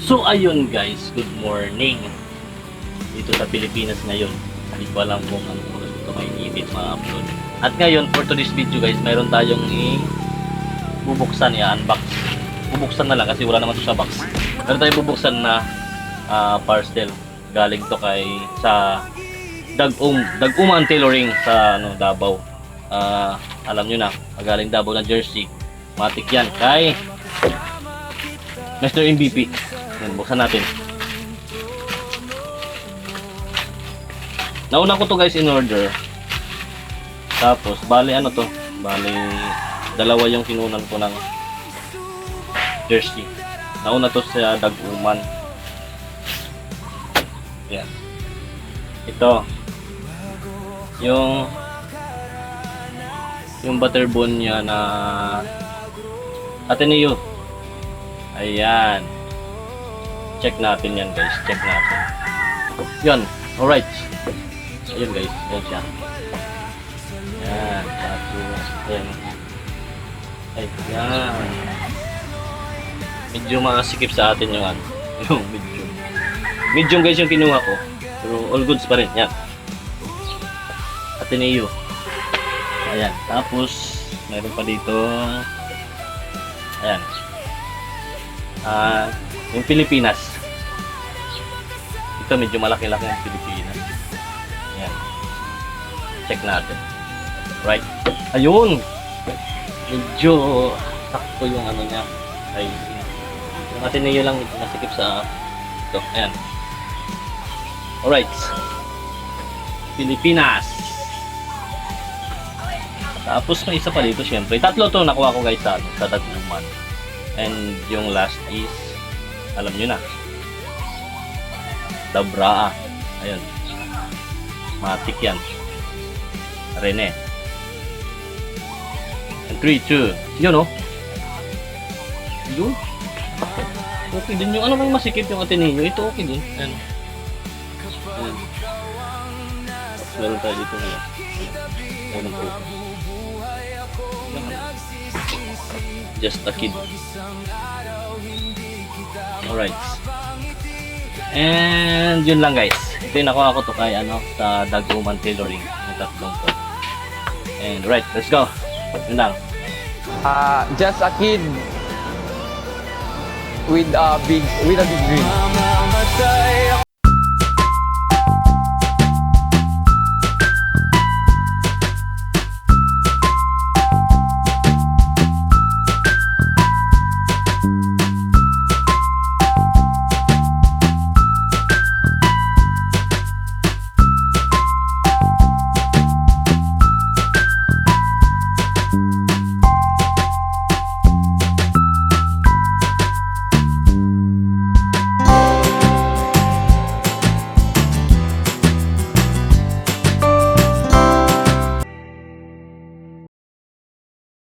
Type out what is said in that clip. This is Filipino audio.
So ayun guys, good morning. Dito sa Pilipinas ngayon. Hindi ko alam kung anong oras ito may edit ma-upload. At ngayon, for today's video guys, mayroon tayong bubuksan, i-unbox. Bubuksan na lang kasi wala naman ito sa box. Meron tayong bubuksan na parcel. Galing to kay sa Dag-uman Tailoring sa Davao. Alam nyo na, galing Davao na jersey. Matik yan kay Mr. MVP. Yan, buksan natin. Nauna ko to guys in order. Tapos, bali ano to? Bali, dalawa yung kinunan ko ng jersey. Nauna to sa Dag-uman. Yan. Ito. Yung butterbone niya na Ateneo. Ayan. Check natin yan guys. Check natin. Yan. Alright. Ayun guys. Ayan siya. Ayan. Tapos. Ayan. Ayan. Medyo makasikip sa atin yung ano. Yung medium. Medium guys yung kinuha ko. Pero all goods pa rin. Yan. Ateneo. Ayan. Tapos. Mayroon pa dito. Ayan. Yung Pilipinas. Ito medyo malaki-laki yung Pilipinas. Ayan. Check natin. Right. Ayun. Medyo sakto yung ano niya. Ay, yung Ateneo lang nasikip sa ito. Ayan. Alright. Pilipinas. Tapos may isa pa dito syempre. Tatlo to nakuha ko guys sa Dag-uman. And yung last is, alam nyo na, Dabraa. Ayun. Matik yan. Rene. And 3, 2. Yun o. Yun. Okay din yung ano bang masikip yung Ateneo. Ito okay din. Ayan. Ayan. Meron tayo dito ngayon. Ayan po. Just a kid. Alright. And yun lang guys. Ito yung nakuha ko to kay sa Dag-uman Tailoring. Yung tatlong to. And right, let's go. Yun lang. Just a kid with a big dream.